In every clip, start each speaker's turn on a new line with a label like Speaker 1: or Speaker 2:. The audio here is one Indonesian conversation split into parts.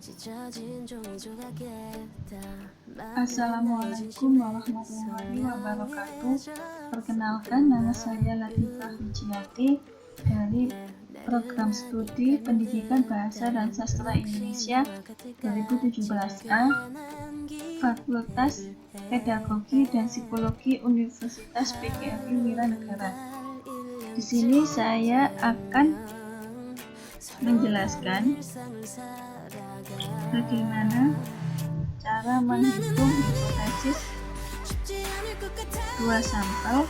Speaker 1: Assalamualaikum warahmatullahi wabarakatuh. Perkenalkan, nama saya Latifah Wijiati dari Program Studi Pendidikan Bahasa dan Sastra Indonesia 2017A, Fakultas Pedagogi dan Psikologi Universitas PGRI Wiranegara. Di sini saya akan menjelaskan bagaimana cara menghitung hipotesis dua sampel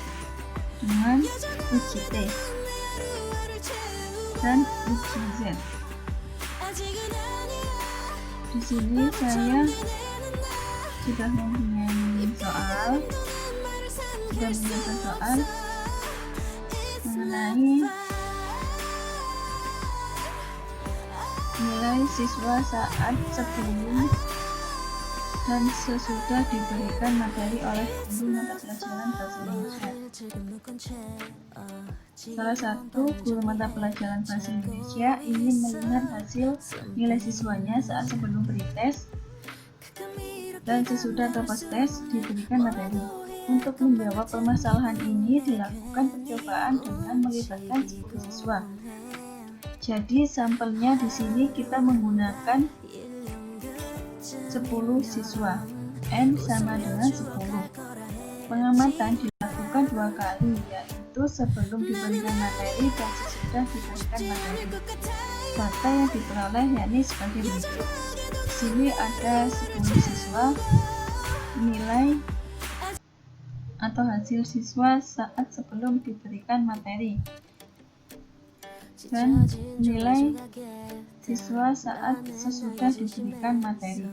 Speaker 1: dengan uji T dan uji Z. Di sini saya sudah mempunyai soal mengenai nilai siswa saat sebelum dan sesudah diberikan materi oleh guru mata pelajaran Bahasa Indonesia. Salah satu guru mata pelajaran Bahasa Indonesia ingin melihat hasil nilai siswanya saat sebelum pretest dan sesudah atau post-test diberikan materi. Untuk menjawab permasalahan ini dilakukan percobaan dengan melibatkan 10 siswa. Jadi sampelnya di sini kita menggunakan 10 siswa, N sama dengan 10. Pengamatan dilakukan 2 kali, yaitu sebelum diberikan materi dan sesudah diberikan materi. Data yang diperoleh yakni sebagai berikut. Di sini ada 10 siswa, nilai atau hasil siswa saat sebelum diberikan materi, dan nilai siswa saat sesudah diberikan materi.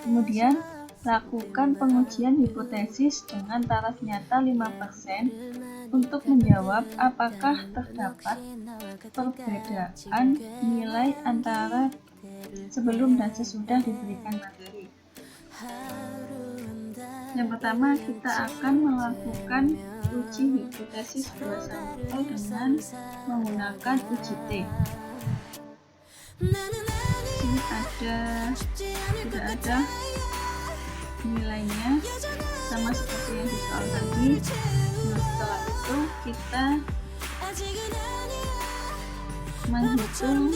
Speaker 1: Kemudian, lakukan pengujian hipotesis dengan taraf nyata 5% untuk menjawab apakah terdapat perbedaan nilai antara sebelum dan sesudah diberikan materi. Yang pertama, kita akan melakukan uji hipotesis dua sampel dengan menggunakan uji T. Ini tidak ada nilainya, sama seperti yang di soal tadi. Setelah itu kita menghitung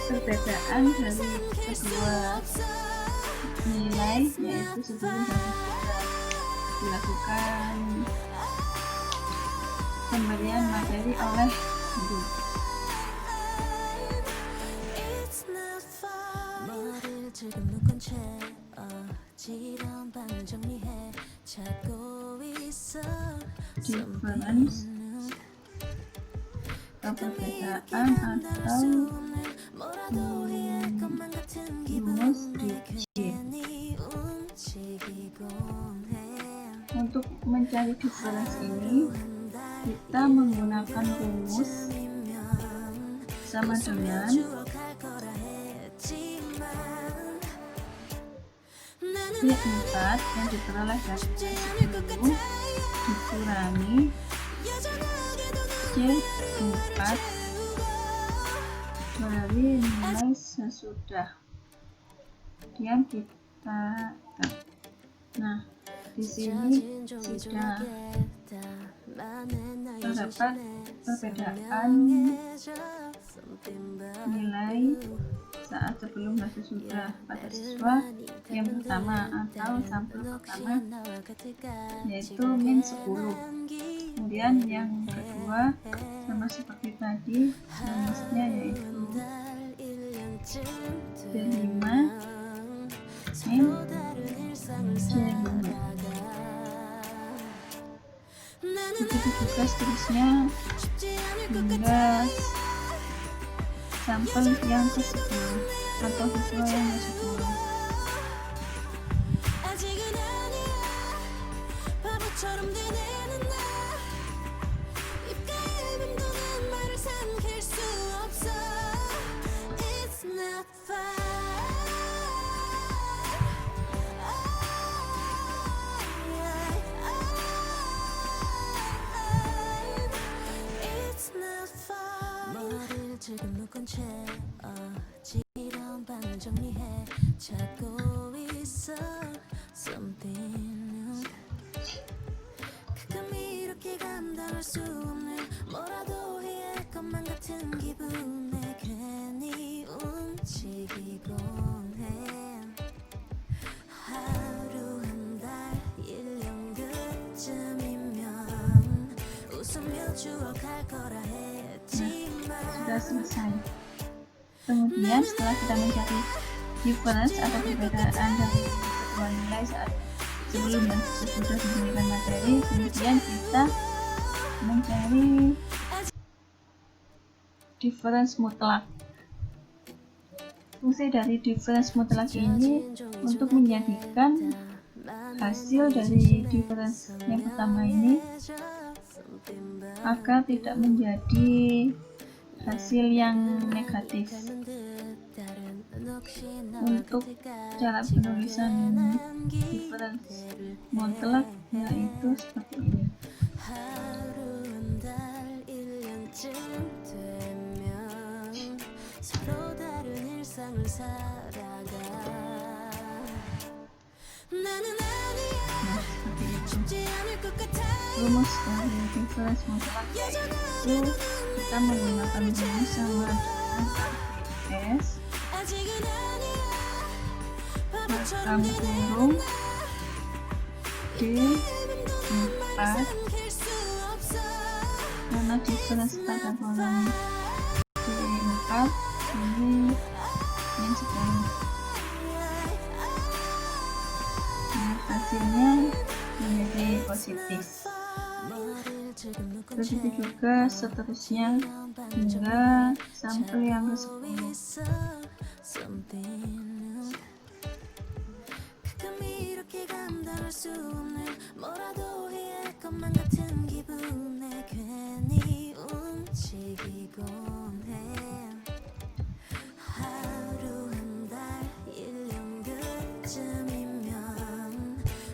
Speaker 1: perbedaan dari kedua nilai, yaitu sebelum dan sesudah dilakukan pemberian materi oleh guru. Difference perbedaan atau rumus Ritchie. Untuk mencari difference ini, kita menggunakan rumus sama dengan C4 yang diperoleh dari 10 dikurangi C4 dari nilai sesudah. Kemudian kita di sini sudah terdapat perbedaan nilai saat sebelum dan sesudah pada siswa yang pertama atau sampel pertama, yaitu min 10. Kemudian yang kedua sama seperti tadi, rumusnya yaitu C5 min C5. Begitu juga seterusnya hingga sampel yang ke-10 atau siswa yang ke-10.
Speaker 2: 지금 묶은 채 찾고 있어 something 가끔 이렇게 감당할 수 없는 뭐라도 해야 할 것만 같은 기분에 괜히 움직이곤 해 하루 한 달 1년 그쯤이면 웃으며 추억할 거라 했지만
Speaker 1: sudah selesai. Kemudian setelah kita mencari difference atau perbedaan dari kedua nilai saat sebelum dan sesudah diberikan materi, kemudian kita mencari difference mutlak. Fungsi dari difference mutlak ini untuk menjadikan hasil dari difference yang pertama ini agar tidak menjadi hasil yang negatif. Untuk cara penulisan difference mutlak yaitu seperti ini. Nah, seperti itu. Rumus dari difference mutlak yaitu kita menggunakan rumus sama dengan S belakang kurung D4 karena difference pada kolom D4 ini yang 10. Nah, hasilnya menjadi positif. Begitu juga seterusnya hingga sampel yang ke-10.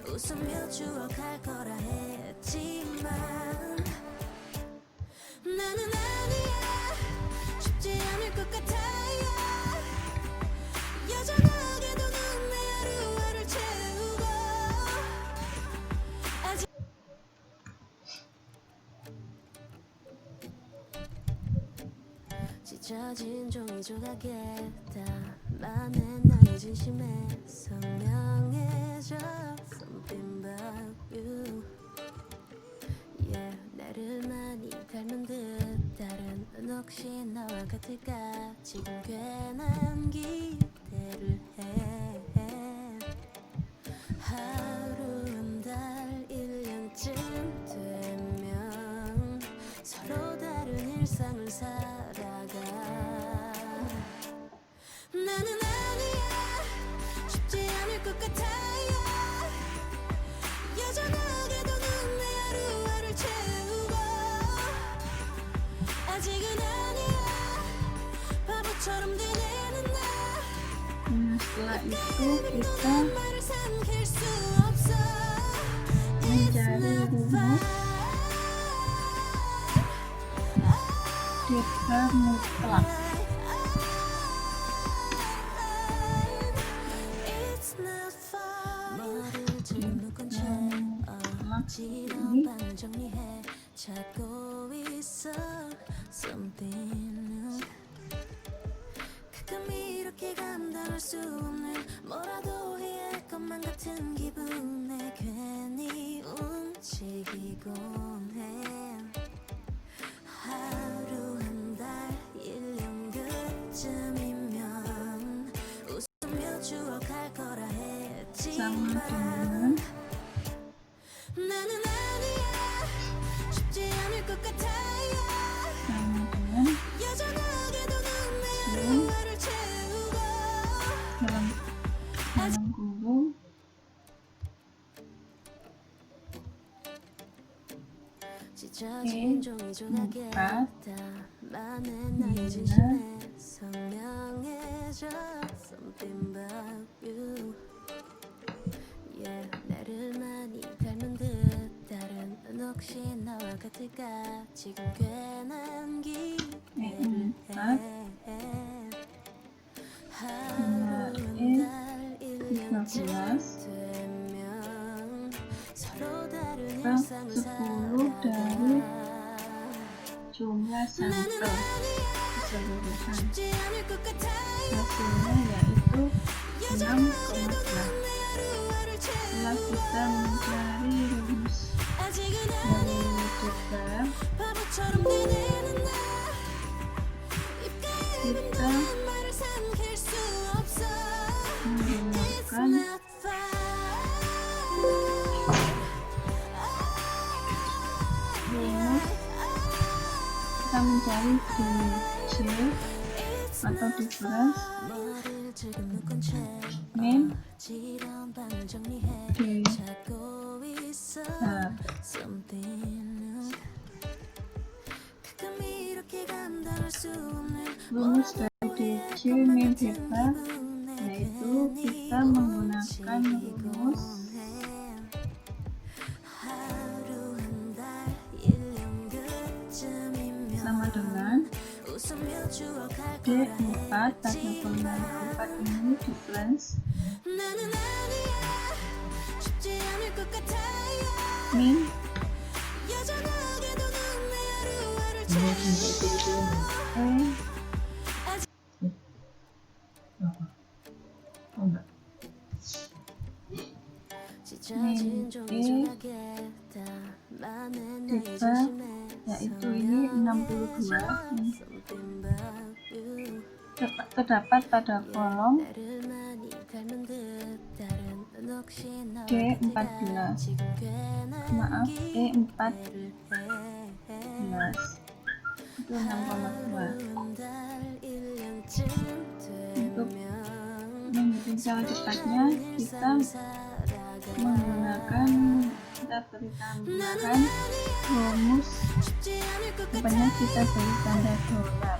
Speaker 2: 웃으며 추억할 거라 했지만 나는 아니야 쉽지 않을 것 같아요 여전하게도 넌 내 하루하루를 채우고 아직 찢어진 종이 조각에다 많은 나의 진심에 선명해져 something about you yeah 나를 많이 닮은 듯 다른 넌 혹시 나와 같을까 지금 괜한 기대를 해 하루 한 달 1년쯤 되면 서로 다른 일상을 살아가 나는 아니야 쉽지 않을 것 같아요 여전하게도 넌 내 하루하루를 채우고 아직은 아니야 바보처럼 되뇌는 나
Speaker 1: Setelah itu kita
Speaker 2: 말을 삼킬 수 없어
Speaker 1: mencari rumus differ mutlak.
Speaker 2: It's not far 머리를 묶은 채 지난 밤을 정리해 찾고 있어 something 가끔 이렇게 감당할 수 없는 뭐라도 해야 할 것만 같은 기분에 괜히 움직이곤 해 하루 한 달 1년 그쯤이면 웃으며 추억할 거라
Speaker 1: Sama
Speaker 2: 했지만
Speaker 1: dengan
Speaker 2: 나는 아니야 쉽지 않을 것 같아요 여전하게도 넌 내 하루하루를 채우고
Speaker 1: dalam kurung
Speaker 2: 찢어진 종이 조각에
Speaker 1: E4
Speaker 2: 많은 나의 진심에 선명해져 something about you yeah 나를 많이 닮은 듯 다른 넌 혹시 나와 같을까 지금 괜한 기대를 해 하루 한 달
Speaker 1: 15
Speaker 2: 되면 서로 다른
Speaker 1: 그
Speaker 2: 일상을
Speaker 1: 10 dari jumlah sampel keseluruhan.
Speaker 2: 살지 않을 것 같아요.
Speaker 1: Hasilnya yaitu 6,8.
Speaker 2: 하루하루를
Speaker 1: Setelah kita mencari rumus
Speaker 2: 아직은
Speaker 1: dari debat,
Speaker 2: 바보처럼 되뇌는 나 입가에
Speaker 1: kita
Speaker 2: 말을 삼킬 수 없어.
Speaker 1: menggunakan
Speaker 2: Not fine.
Speaker 1: rumus. Kita mencari DJ atau difference
Speaker 2: 머리를 지금 묶은 채
Speaker 1: min
Speaker 2: 어지러운 밤을 정리해
Speaker 1: D
Speaker 2: 찾고 있어
Speaker 1: tab.
Speaker 2: something new. 가끔 이렇게 감당할 수 없는
Speaker 1: Rumus dari DJ min debat yaitu kita menggunakan rumus
Speaker 2: 하루 한 달 1년 그쯤이면
Speaker 1: sama dengan
Speaker 2: 웃으며 추억할
Speaker 1: D4 pada kolom 4 ini difference
Speaker 2: 나는 아니야 쉽지 않을 것 같아요.
Speaker 1: min
Speaker 2: 여전하게도 넌내 하루하루를 채워
Speaker 1: E
Speaker 2: 찢어진 종이 조각에 담아낸 나의
Speaker 1: Debat
Speaker 2: 진심에
Speaker 1: yaitu ini 62
Speaker 2: Something about you.
Speaker 1: terdapat pada kolom
Speaker 2: 나를 많이 닮은 듯 다른 넌 혹시 너와
Speaker 1: D14
Speaker 2: 같을까? 지금 괜한
Speaker 1: maaf E14
Speaker 2: 기대를 해.
Speaker 1: itu 6,2.
Speaker 2: 하루 달 1년쯤
Speaker 1: Untuk
Speaker 2: 되면
Speaker 1: menghitung cara cepatnya kita menggunakan kita beri tambahan rumus
Speaker 2: 쉽지 않을 것 같아.
Speaker 1: depannya kita beri tanda dolar.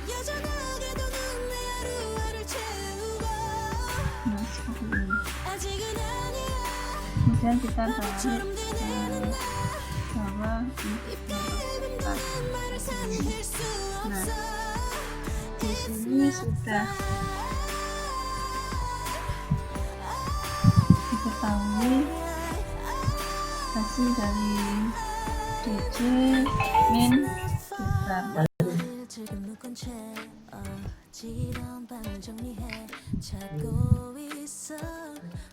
Speaker 2: 여전하게도 넌내 하루하루를 채우고
Speaker 1: Nah seperti ini.
Speaker 2: 아직은 아니야
Speaker 1: Kemudian kita tarik
Speaker 2: 처럼 되뇌는 나
Speaker 1: bawah
Speaker 2: 입가에 빈도는 말을 삼킬 수 없어.
Speaker 1: di sini sudah diketahui hasil dari DJ min debat.
Speaker 2: 지금 묶은 채 어지러운 밤을 정리해 찾고 있어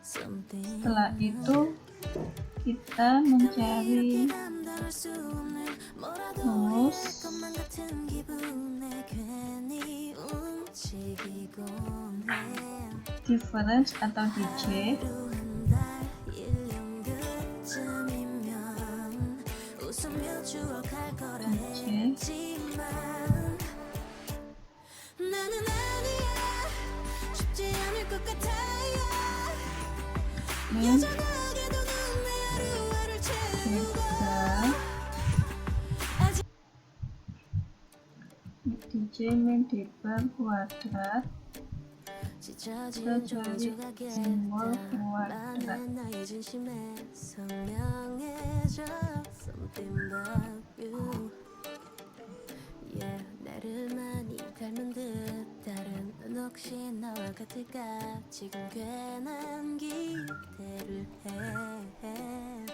Speaker 2: something.
Speaker 1: Setelah itu kita mencari
Speaker 2: 감당할 수 없는 뭐라도
Speaker 1: rumus
Speaker 2: 것만 같은 기분에 괜히 움직이곤 해.
Speaker 1: difference atau DJ
Speaker 2: 하루 한 달 1년 그쯤이면 웃으며 추억할 거라
Speaker 1: DJ
Speaker 2: 했지만 나는 아니야 쉽지 않을 것 같아요.
Speaker 1: min
Speaker 2: 여전하게도 넌내 하루하루를 채우고
Speaker 1: debat DJ min debat kuadrat
Speaker 2: 찢어진 종이 조각에
Speaker 1: simbol kuadrat.
Speaker 2: 담아낸 나의 진심에 선명해져 something about you. Yeah, 나를 많이 닮은 듯 다른 넌 혹시 너와 같을까? 지금 괜한 기대를 해.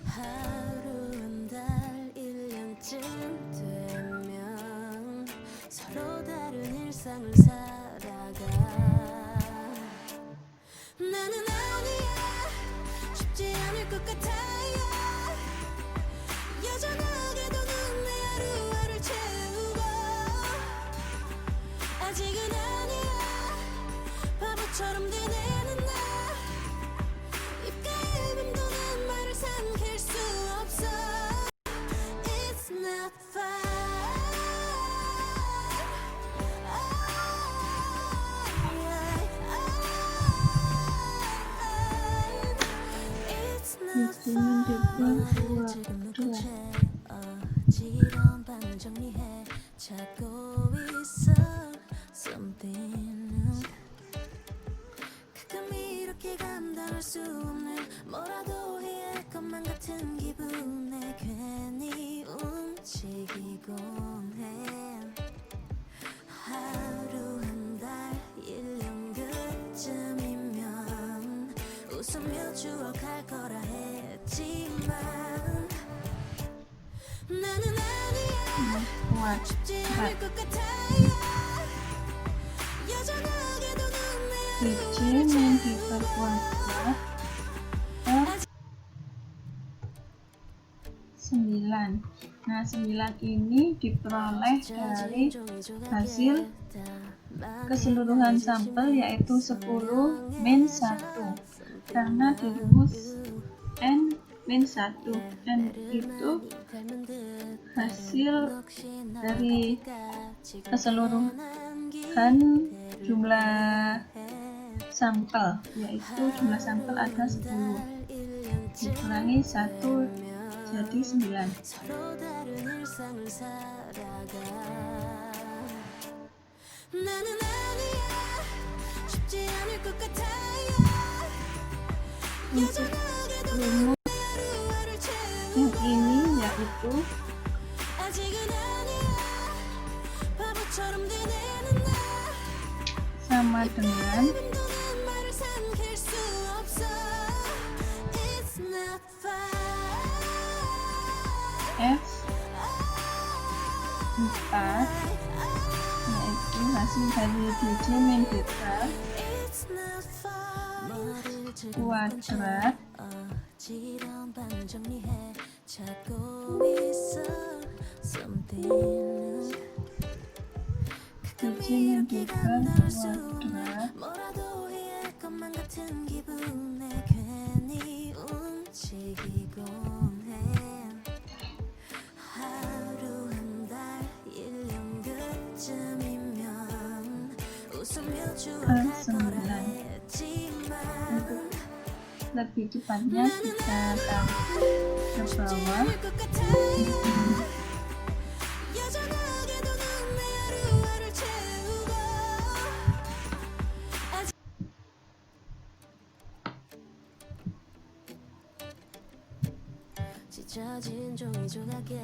Speaker 2: 하루 한 달 1년쯤 되면 서로 다른 일상을 살아가. 나는 아니야 쉽지 않을 것 같아요. 여전하게도 넌내 하루하루를 채우고 아직은 아니야 바보처럼 되뇌는 나 입가에 빈도는 말을 삼킬 수 없어. It's not fine. 웃으며 추억할 거라 했지만 나는 아니야
Speaker 1: kuat
Speaker 2: 쉽지
Speaker 1: berat.
Speaker 2: 않을 것 같아요 여전하게도 넌내
Speaker 1: Biji yang diperkuat ke 9. Nah, 9 ini diperoleh dari hasil keseluruhan sampel yaitu 10 min 1 karena di rumus n min 1 n itu hasil dari keseluruhan jumlah sampel, yaitu jumlah sampel ada 10 dikurangi 1 jadi 9.
Speaker 2: 서로 다른 일상을 살아가 나는 아니야 쉽지 않을 것 같아요
Speaker 1: Untuk
Speaker 2: 여전하게도
Speaker 1: rumus
Speaker 2: 하루하루를 채우고
Speaker 1: yang ini yaitu
Speaker 2: 아직은 아니야 바보처럼 되뇌는 나
Speaker 1: sama dengan
Speaker 2: 힘도는 말을 삼킬 수 없어 It's not fine
Speaker 1: F 4 yaitu hasil dari DJ min beta
Speaker 2: It's not fine
Speaker 1: kuadrat
Speaker 2: 어지러운 밤 정리해 찾고 있어 something new 가끔
Speaker 1: DJ min
Speaker 2: 이렇게
Speaker 1: beta
Speaker 2: 감당할 수
Speaker 1: kuadrat
Speaker 2: 뭐라도 이해할 것만 같은 기분에 괜히 움직이곤 해 하루 한 달 1년 그쯤이면 웃으며 추억할 거라 했지만
Speaker 1: untuk lebih cepatnya kita tarik ke bawah
Speaker 2: 않을 것 같아요 여전하게도 넌내 하루하루를 채우고 찢어진 종이 조각에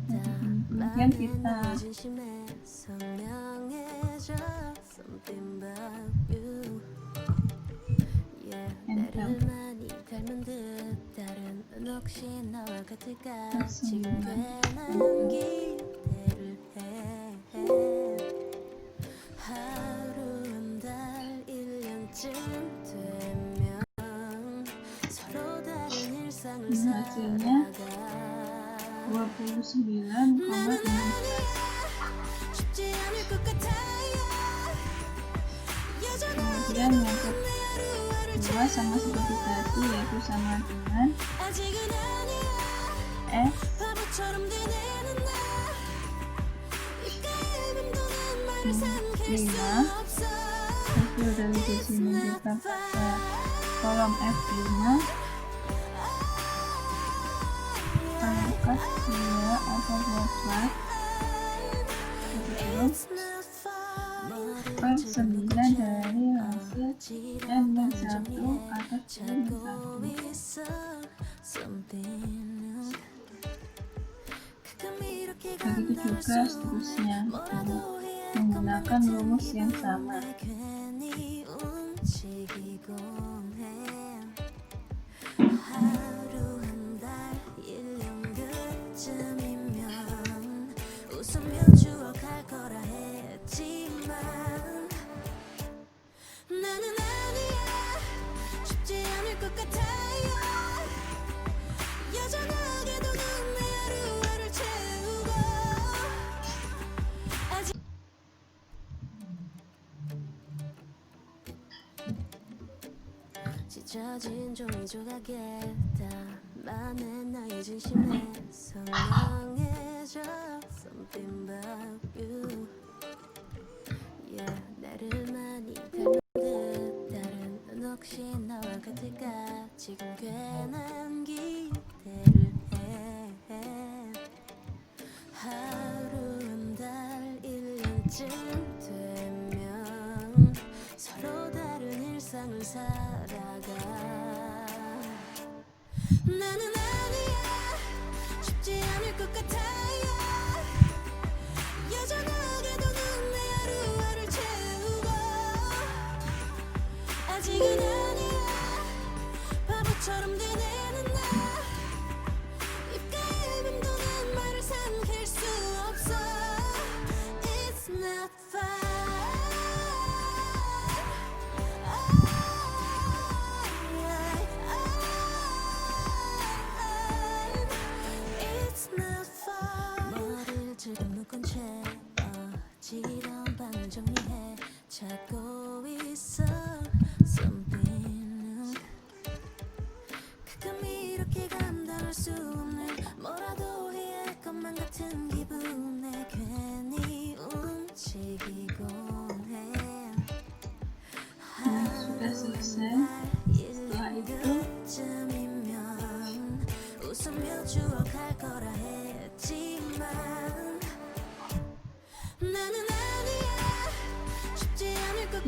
Speaker 1: kemudian kita
Speaker 2: 진심에 선명해져 something about you yeah
Speaker 1: enter.
Speaker 2: 나를 많이 닮은 듯 다른 넌 혹시 나와 같을까 지금 괜한 기대를 해 하루 한 달 1년쯤 되면 서로 다른 일상을
Speaker 1: hasilnya
Speaker 2: 살아가
Speaker 1: 29,16
Speaker 2: 쉽지 않을 것 같아요
Speaker 1: kemudian yang kedua sama seperti tadi yaitu sama dengan
Speaker 2: 아직은 아니야
Speaker 1: F
Speaker 2: 바보처럼 되뇌는 나 입가에 맴도는 말을 삼킬 수
Speaker 1: 5
Speaker 2: 없어
Speaker 1: hasil dari DJ min beta pada kolom F5 pangkat 2 atau 12
Speaker 2: It's not fine
Speaker 1: per 9 dari hasil n min 1 atas n min 1
Speaker 2: 찾고 있어 something new 가끔 이렇게
Speaker 1: begitu juga seterusnya
Speaker 2: 뭐라도 이해할
Speaker 1: menggunakan rumus yang sama.
Speaker 2: 괜히 움직이곤 해 하루 한 달 1년 그쯤이면 웃으며 추억할 거라 했지만 나는 아니야 쉽지 않을 것 같아요 여전하게도 넌내 하루하루를 채우고 아직 찢어진 종이 조각에 담아내 나의 진심에 선명해져 something about you yeah 나를 많이 닮은 듯 다른 넌 혹시 나와 같을까 지금 괜한 기대를 해 하루 한 달 1년쯤 되면 서로 다른 일상을 살아가 나는 아니야 쉽지 않을 것 같아요 여전하게도 넌내 하루하루를 채우고 아직은 아니야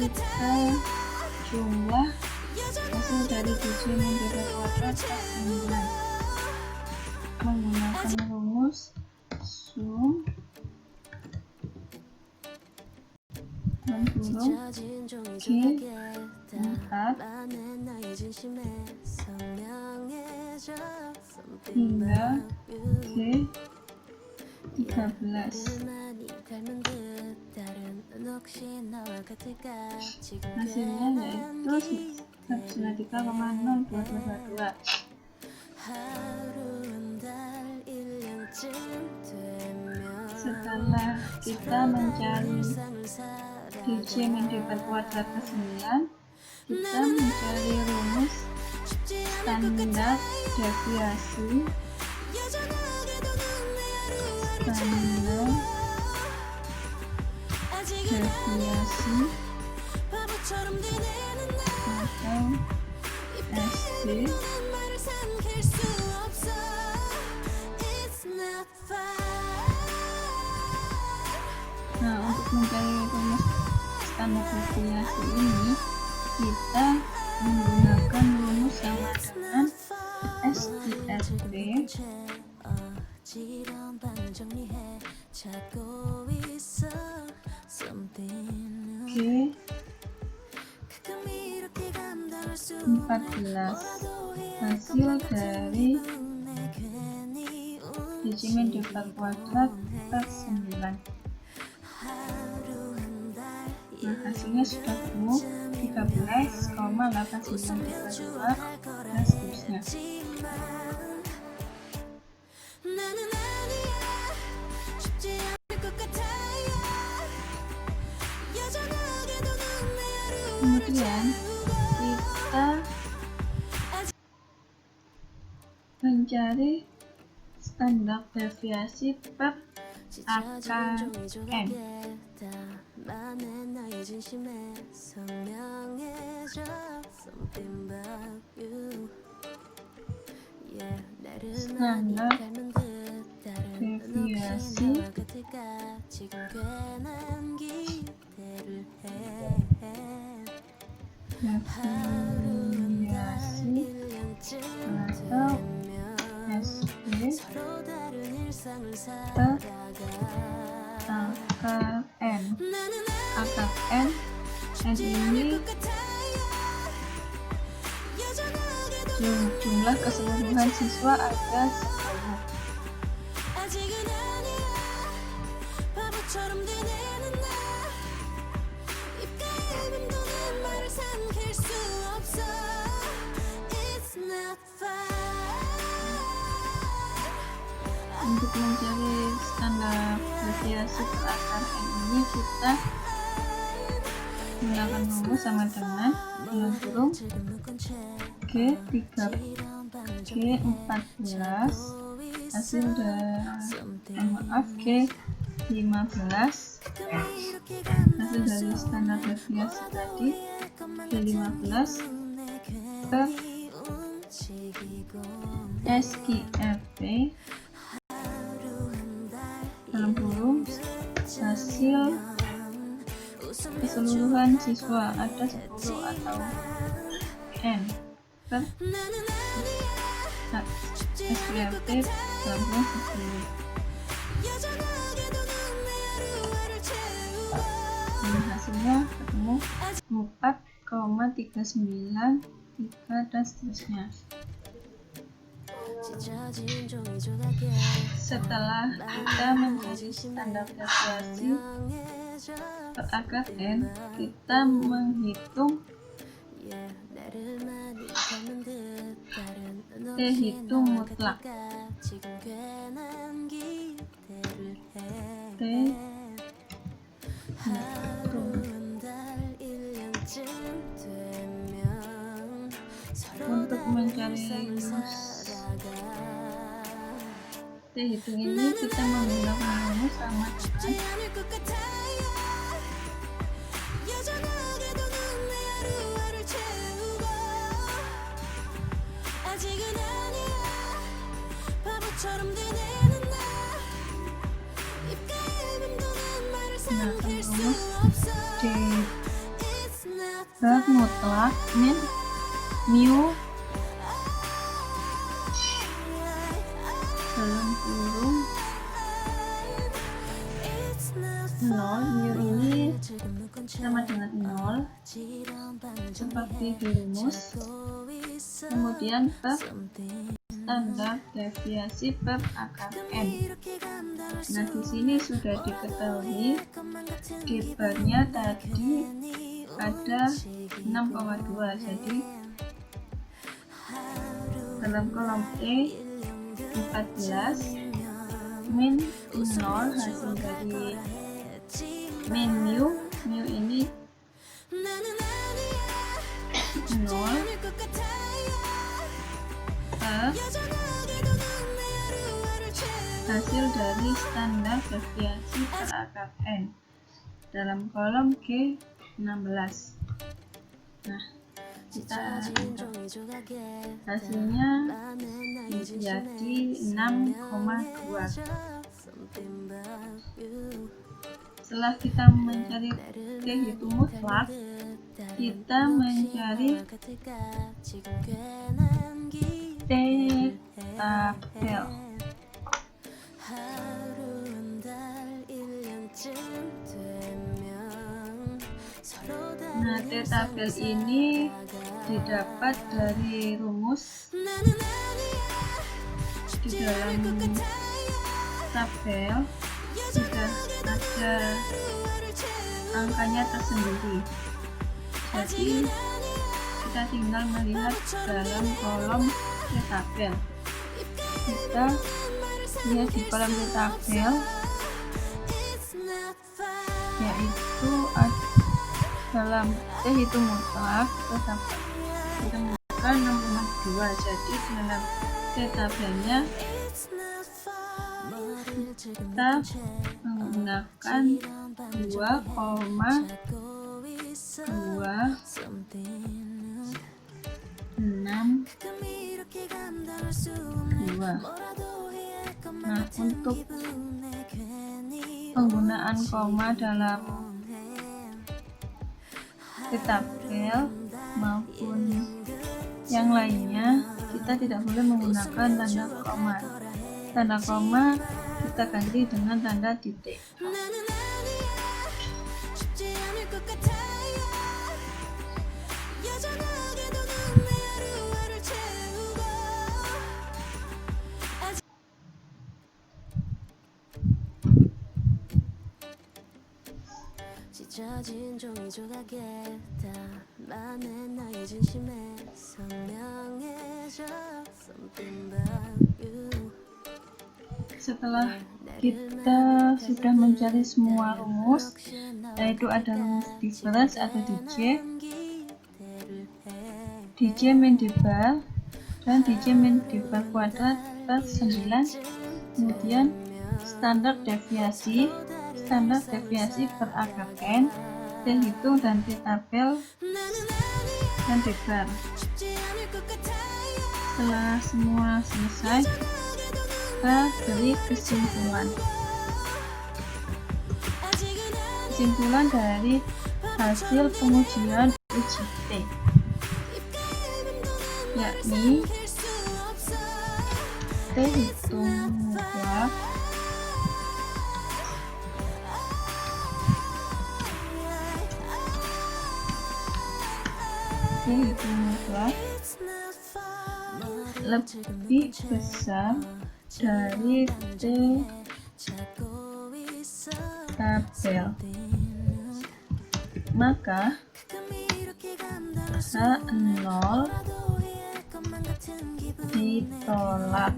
Speaker 1: kita jumlah hasil dari 7 menjadi kuadrat plus 9 menggunakan rumus sum dalam kurung G4 hingga G13. Hasilnya yaitu 193,0222. Setelah kita mencari DJ mendapat kuadrat ke 9, kita mencari rumus standar deviasi atau SD. Nah, untuk mencari rumus standar deviasi ini, kita menggunakan rumus sama dengan SDSD G14. Hasil dari Digimin dapat kuadrat per 9. Nah, hasilnya sudah ketemu 13,8932 dan seterusnya. Kemudian kita mencari standar deviasi per AKN. Standar deviasi atau SD per AKN. AKN ini jumlah keseluruhan siswa ada 10. Untuk mencari standar deviasi per AKN ini, kita menggunakan rumus sama dengan dalam kurung G14 hasil dari G15 hasil dari standar deviasi tadi G15 per SKFP dalam kurung hasil keseluruhan siswa ada 10 atau N per SKFP dalam kurung 10. Dan hasilnya ketemu 4,3933 dan seterusnya. Setelah kita mencari standar deviasi per AKN, kita menghitung hitung mutlak T untuk mencari T hitung ini kita menggunakan rumus sama dengan rumus Verb mutlak min mu dalam kurung 0. Mu ini sama dengan 0 seperti di rumus. Kemudian verb standar deviasi verb akar N. Nah, di sini sudah diketahui G-bar-nya tadi ada 6,2, jadi dalam kolom E 14 min 0 hasil dari min mu ini 0 hasil dari standar deviasi per akar N dalam kolom G 16. Nah, kita hasilnya menjadi 6,2. Setelah kita mencari T hitung mutlak, kita mencari T tabel. Nah, T tabel ini didapat dari rumus. Di dalam tabel sudah ada angkanya tersendiri, jadi kita tinggal melihat dalam kolom T tabel. Kita lihat di kolom T tabel, yaitu dalam T hitung mutlak kita menggunakan 6,2, jadi dalam T tabelnya kita menggunakan 2,262. Nah, untuk penggunaan koma dalam tabel maupun yang lainnya, kita tidak boleh menggunakan tanda koma. Tanda koma kita ganti dengan tanda titik.
Speaker 2: 찢어진 종이 조각에 담아낸 나의 진심에 선명해져 something about you.
Speaker 1: Setelah kita sudah mencari semua rumus, yaitu ada rumus difference atau DJ min dbar, dan DJ min dbar kuadrat per 9, kemudian standar deviasi per akar N, T hitung dan T tabel dan dbar. Setelah semua selesai, kita beri kesimpulan dari hasil pengujian uji T, yakni T hitung mutlak lebih besar dari T tabel, maka H0 ditolak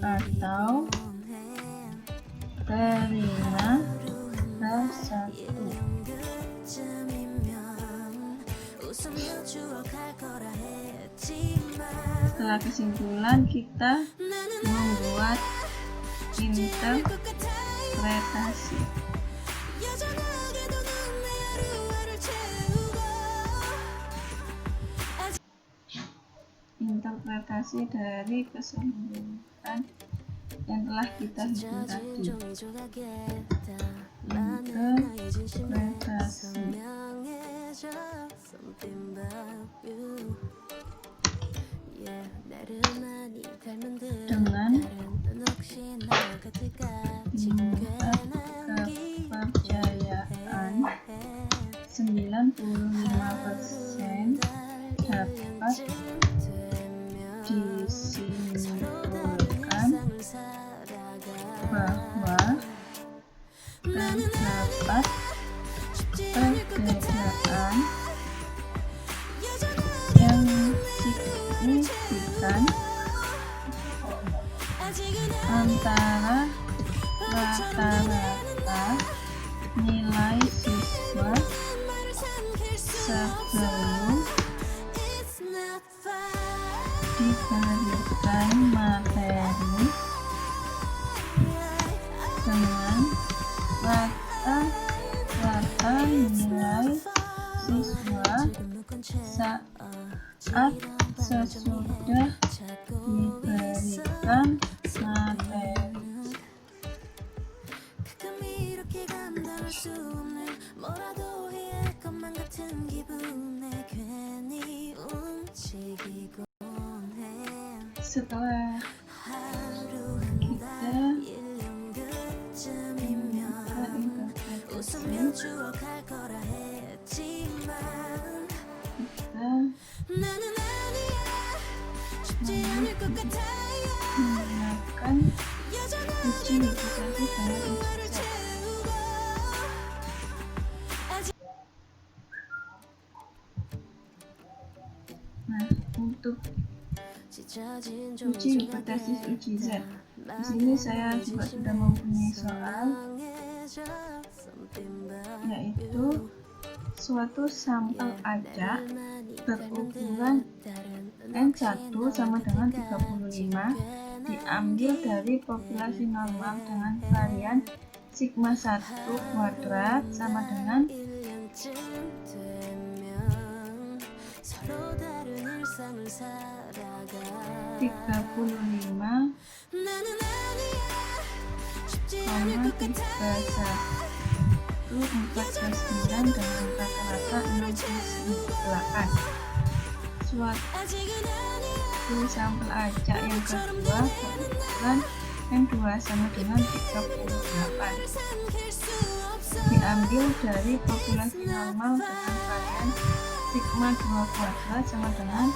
Speaker 1: atau terima H1. Setelah kesimpulan, kita membuat interpretasi. Interpretasi dari kesimpulan yang telah kita hitung tadi. Interpretasi
Speaker 2: something about you. Yeah, 나른하니 닮은 듯
Speaker 1: dengan
Speaker 2: 다른 넌 혹시 나 같을까
Speaker 1: tingkat kepercayaan 95% dapat disimpulkan bahwa terdapat perbedaan yang signifikan antara rata-rata nilai siswa sebelum diberikan materi dengan rata-rata nilai siswa saat sesudah diberikan materi.
Speaker 2: 가끔 이렇게 감당할 수 없는 뭐라도 해야 할 것만 같은 기분에 괜히 움직이곤 해.
Speaker 1: Setelah
Speaker 2: 하루
Speaker 1: kita
Speaker 2: 한달 1년 그쯤이면 웃으며 추억할 거라 했지만
Speaker 1: kita
Speaker 2: 나는 아니야 쉽지 않을 것 같아요
Speaker 1: menggunakan uji negosiasi dengan
Speaker 2: 너를
Speaker 1: ijazah.
Speaker 2: 채우고
Speaker 1: Nah, untuk
Speaker 2: 찢어진
Speaker 1: uji hipotesis uji Z, di sini saya juga sudah mempunyai soal, yaitu suatu sampel acak berukuran N1 sama dengan 35 diambil dari populasi normal dengan varian sigma 1 kuadrat sama dengan 35,31,49 dengan rata-rata 68. Suatu sampel acak yang kedua berukuran N2 sama dengan 38 diambil dari populasi normal dengan varian sigma 2 kuadrat sama dengan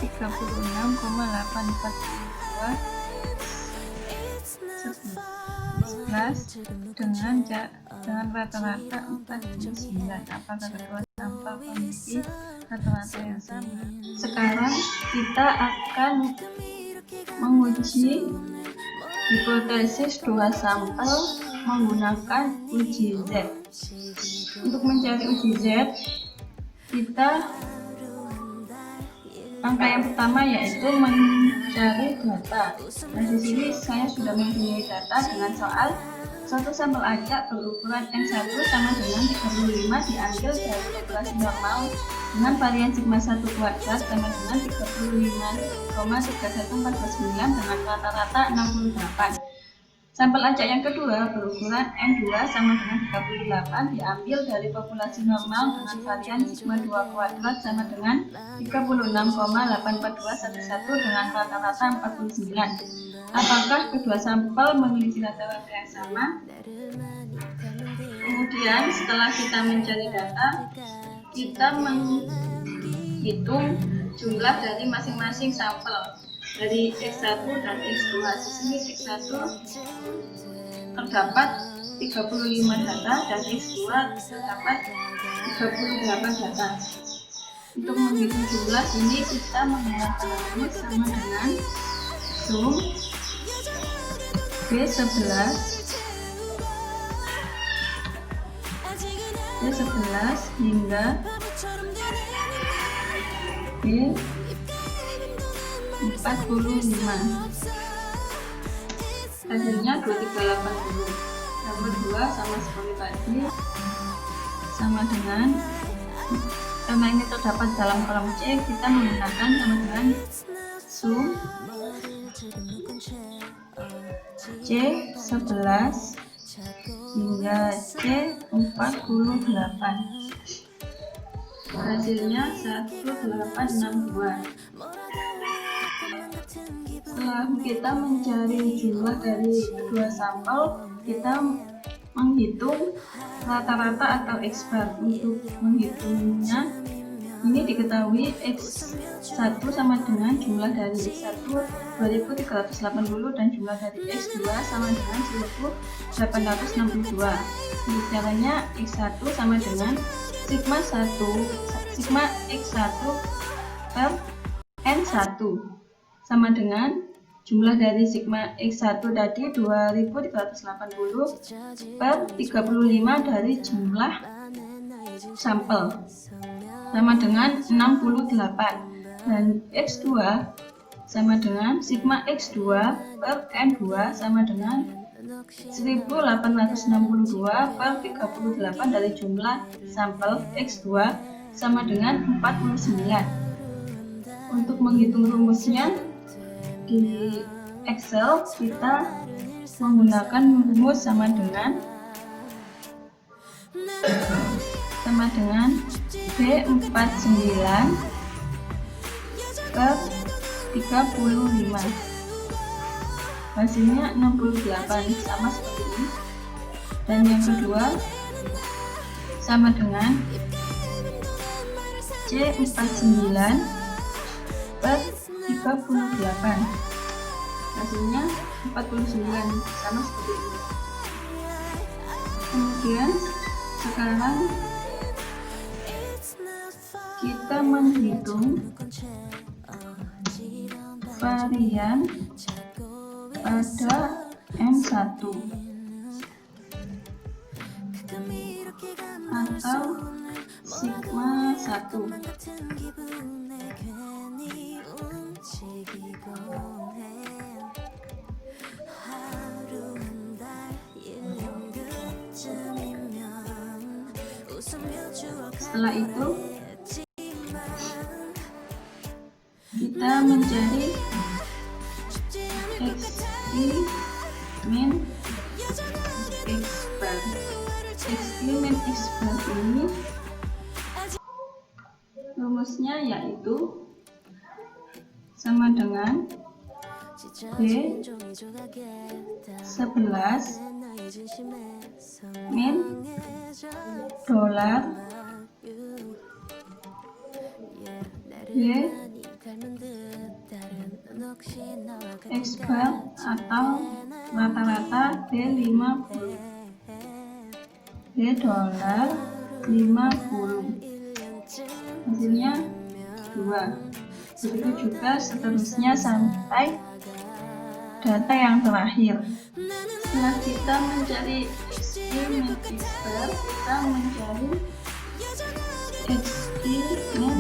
Speaker 1: 36,842 11 dengan rata-rata 49. Apakah kedua sampel memiliki rata-rata yang sama? Sekarang kita akan menguji hipotesis dua sampel menggunakan uji Z. Untuk mencari uji Z, kita langkah yang pertama yaitu mencari data. Nah, di sini saya sudah mempunyai data dengan soal suatu sampel acak berukuran N1 sama dengan 35 diambil dari populasi normal dengan varian sigma 1 kuadrat sama dengan 35,31449 dengan rata-rata 68. Sampel acak yang kedua berukuran N2 sama dengan 38 diambil dari populasi normal dengan varian sigma 2 kuadrat sama dengan 36,84211 dengan rata-rata 49. Apakah kedua sampel memiliki rata-rata yang sama? Kemudian setelah kita mencari data, kita menghitung jumlah dari masing-masing sampel dari X1 dan X2. Di sini X1 terdapat 35 data dan X2 terdapat 38 data. Untuk menghitung jumlah ini kita menggunakan sama dengan sum B11 hingga B45. Hasilnya 2380. Yang kedua sama seperti tadi, sama dengan, karena ini terdapat dalam kolom C, kita menggunakan sama dengan sum C11 hingga C48. Hasilnya 1862. Setelah kita mencari jumlah dari kedua sampel, kita menghitung rata-rata atau X-bar. Untuk menghitungnya, ini diketahui X1 sama dengan jumlah dari X1 2380 dan jumlah dari X2 sama dengan 1862. Untuk caranya, X1 sama dengan sigma X1 per N1 sama dengan jumlah dari sigma X1 tadi 2380 per 35 dari jumlah sampel sama dengan 68, dan X2 sama dengan sigma X2 per N2 sama dengan 1862 per 38 dari jumlah sampel X2 sama dengan 49. Untuk menghitung rumusnya di Excel, kita menggunakan rumus sama dengan B49 per 35. Hasilnya 68, sama seperti ini. Dan yang kedua sama dengan C49 per 38. Hasilnya 49, sama seperti ini. Kemudian sekarang kita menghitung varian pada M1 atau sigma 1. Setelah itu kita mencari XI min X-bar. XI min X-bar ini rumusnya yaitu sama dengan B11 min dolar Y X-bar atau rata-rata D50. D dolar 50. Hasilnya 2. Begitu juga seterusnya sampai data yang terakhir. Setelah kita mencari XI min X-bar, kita mencari XI min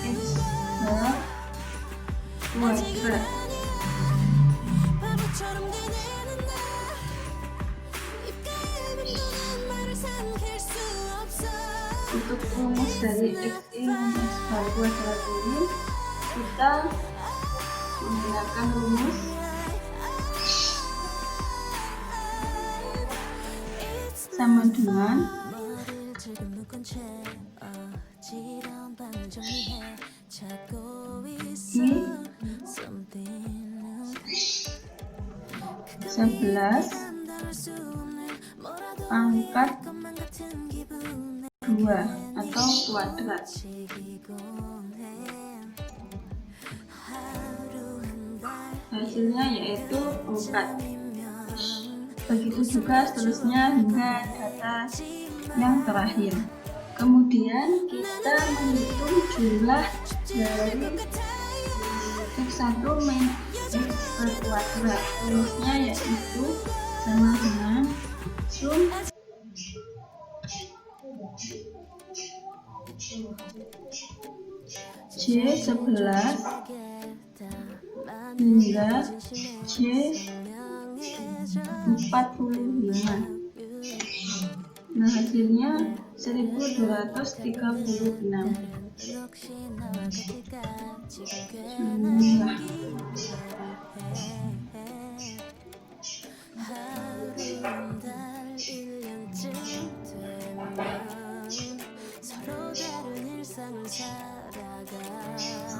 Speaker 1: X-bar kuadrat. Untuk rumus dari XI min X-bar kuadrat ini, kita menggunakan rumus sama dengan I11 pangkat 2 atau kuadrat. Hasilnya yaitu 4. Begitu juga seterusnya hingga data yang terakhir. Kemudian kita menghitung jumlah dari X1 min X-bar kuadrat. Rumusnya yaitu sama dengan sum J11 hingga J45. Nah, hasilnya 1236.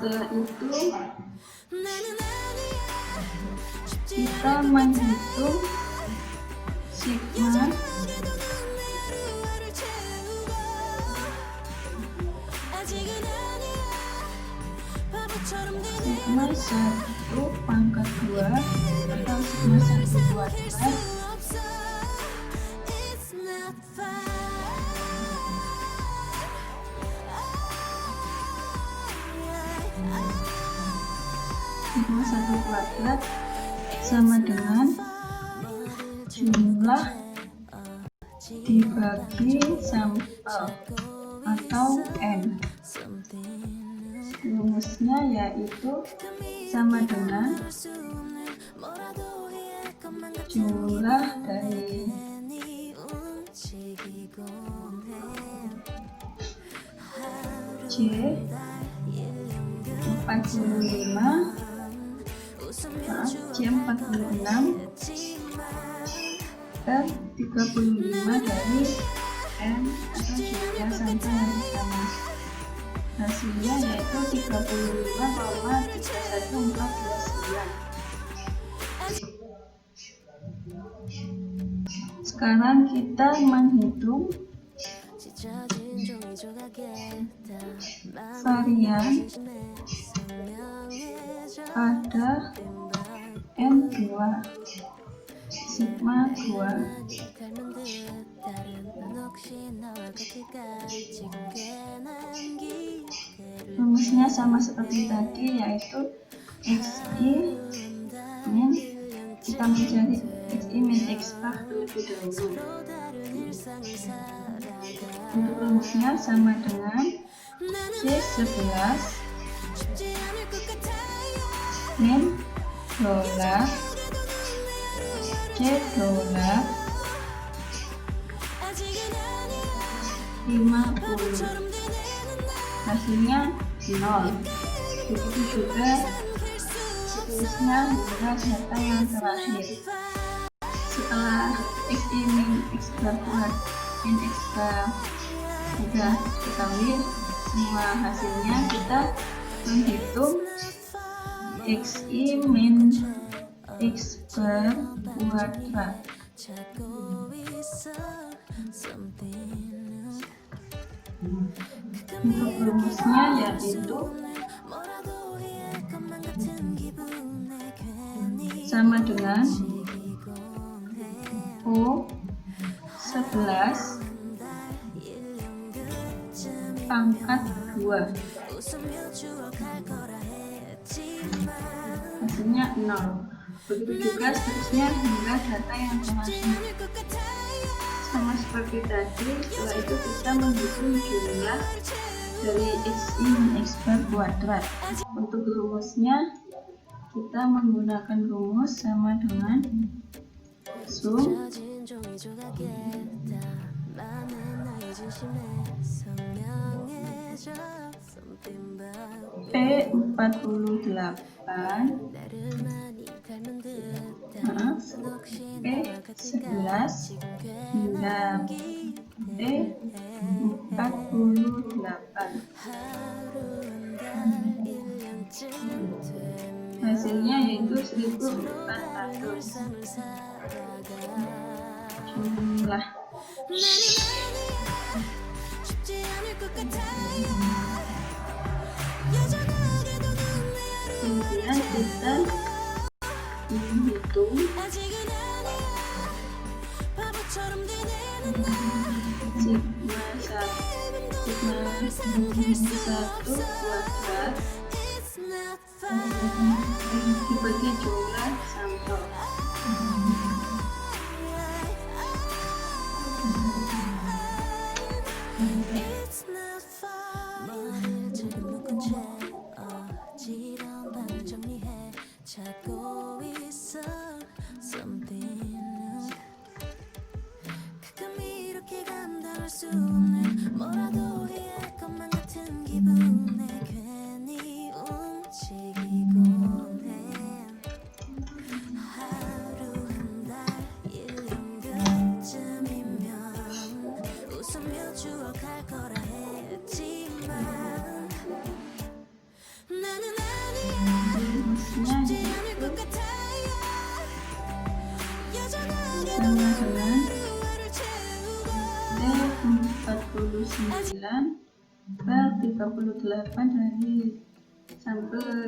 Speaker 1: Setelah itu kita menghitung sigma sigma 1 pangkat 2 atau sigma 1 kuadrat sigma 1 kuadrat sama dengan jumlah dibagi sampel atau N. Rumusnya yaitu sama dengan jumlah dari J 45 J 46 dan 35 dari N atau jumlah sampel yang pertama. Hasilnya yaitu 35,31429. Sekarang kita menghitung varian pada N2 sigma 2. Rumusnya sama seperti tadi, yaitu XI min, kita mencari XI min X bar terlebih dahulu. Untuk rumusnya sama dengan C11 min dolar C dolar 50, hasilnya 0. Begitu juga seterusnya hingga data yang terakhir. Setelah XI min X bar kuadrat min X bar sudah diketahui semua hasilnya, kita menghitung XI min X bar kuadrat. Untuk rumusnya yaitu sama dengan O 11 pangkat 2, hasilnya 0. Begitu juga seterusnya hingga data yang terakhir. Sama seperti tadi, setelah itu kita menghitung jumlah dari XI min X bar kuadrat. Untuk rumusnya kita menggunakan rumus sama dengan sum P48 P11 hingga P48. Hasilnya yaitu 1400. Jumlah kemudian kita menghitung sigma 1 kuadrat dibagi jumlah sampel. per 38 dari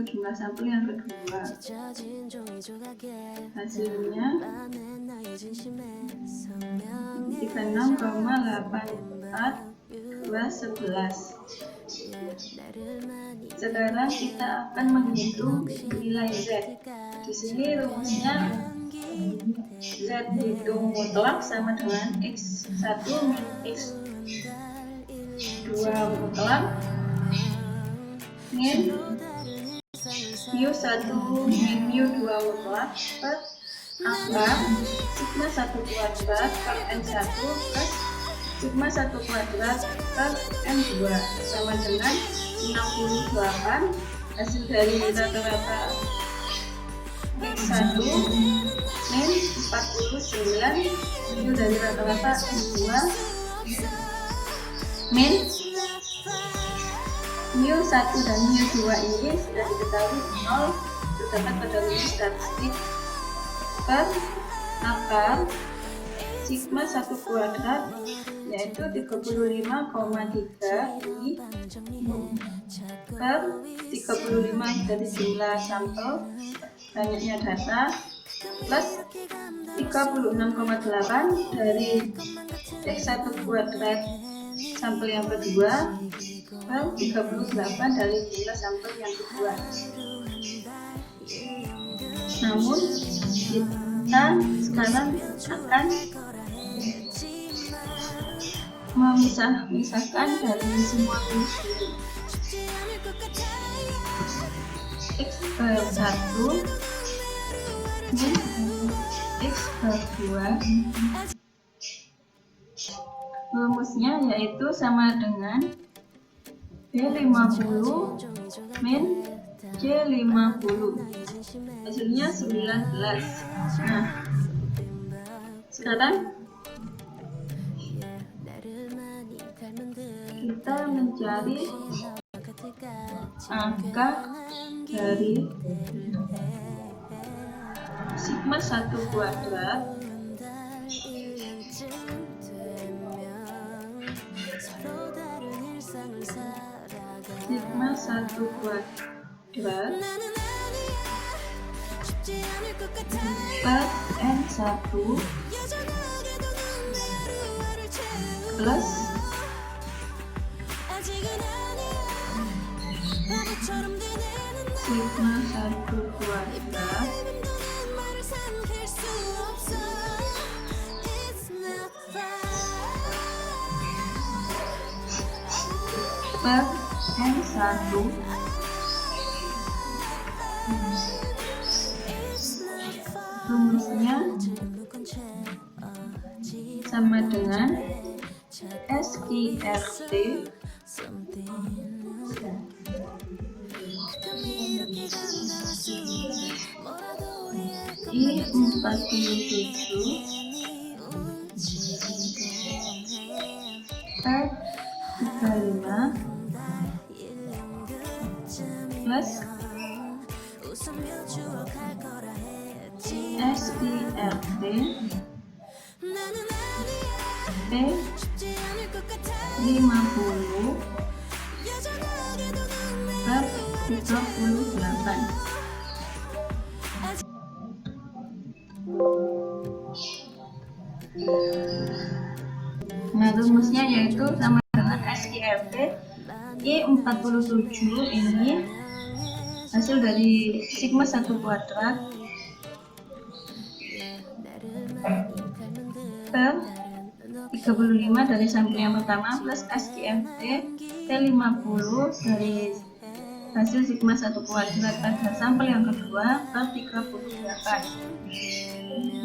Speaker 1: jumlah sampel yang kedua. Hasilnya 36,84 Sekarang kita akan menghitung nilai Z. Di sini rumusnya Z hitung mutlak sama dengan X1 min X2 mutlak min mu1 min mu2 mutlak per akar sigma 1 kuadrat per N1 plus sigma 1 kuadrat per N2 sama dengan 68. Hasil dari rata-rata X1 min 49 itu dari rata-rata N2 min mu1 dan mu2 ini sudah diketahui 0 terdapat pada rumus statistik per akar sigma 1 kuadrat yaitu 35,3 ini per 35 dari jumlah sampel banyaknya data plus 36,8 dari X1 kuadrat sampel yang kedua per 38 dari jumlah sampel yang kedua. Namun kita sekarang akan memisahkan dari semua fungsi X per 1 min X per 2. Rumusnya yaitu sama dengan B50 min C50. Hasilnya 19. Nah, sekarang kita mencari angka dari sigma 1 kuadrat sigma 1 kuadrat per N1 plus sigma 1 kuadrat per N1 rumusnya sama dengan SQRT I47 per 35 plus SQRT P50 per 38. Nah, rumusnya yaitu sama dengan SQRT I47 ini hasil dari sigma 1 kuadrat per 35 dari sampel yang pertama plus SQRT T50 dari hasil sigma 1 kuadrat pada sampel yang kedua per 38.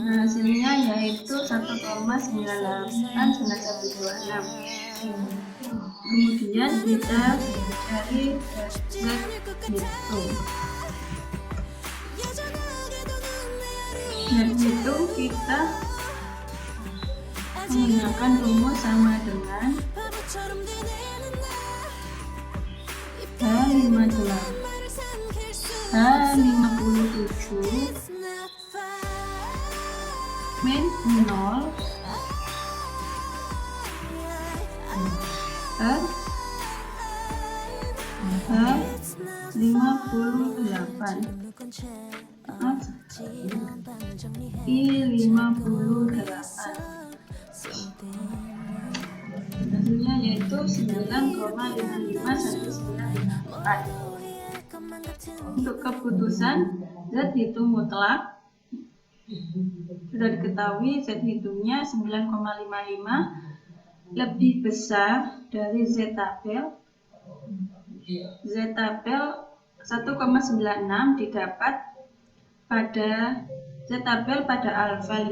Speaker 1: Nah, hasilnya yaitu 1,989126. Kemudian kita cari Z hitung. Z hitung kita menggunakan rumus sama dengan H57 min 0 58 I58 hasilnya yaitu 9,551954. Untuk keputusan Z hitung mutlak sudah diketahui, Z hitungnya 9,55 lebih besar dari Z tabel. Z tabel 1,96 didapat pada Z tabel pada alfa 5%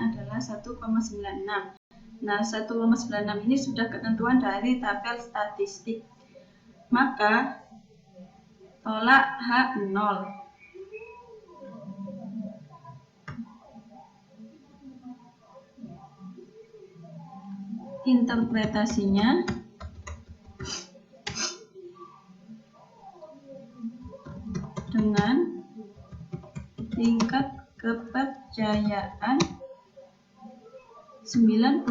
Speaker 1: adalah 1,96. Nah, 1,96 ini sudah ketentuan dari tabel statistik. Maka tolak H0. Interpretasinya dengan tingkat kepercayaan 95%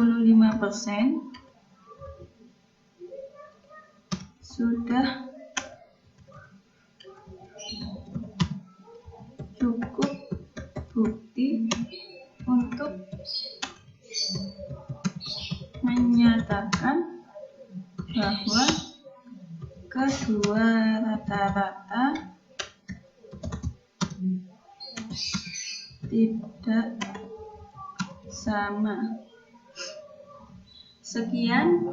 Speaker 1: sudah cukup bukti untuk menyatakan bahwa kedua rata-rata tidak sama. Sekian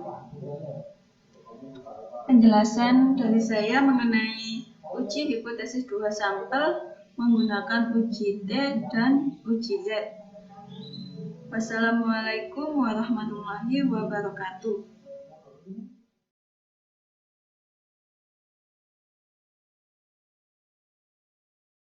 Speaker 1: penjelasan dari saya mengenai uji hipotesis 2 sampel menggunakan uji T dan uji Z. Wassalamualaikum warahmatullahi wabarakatuh.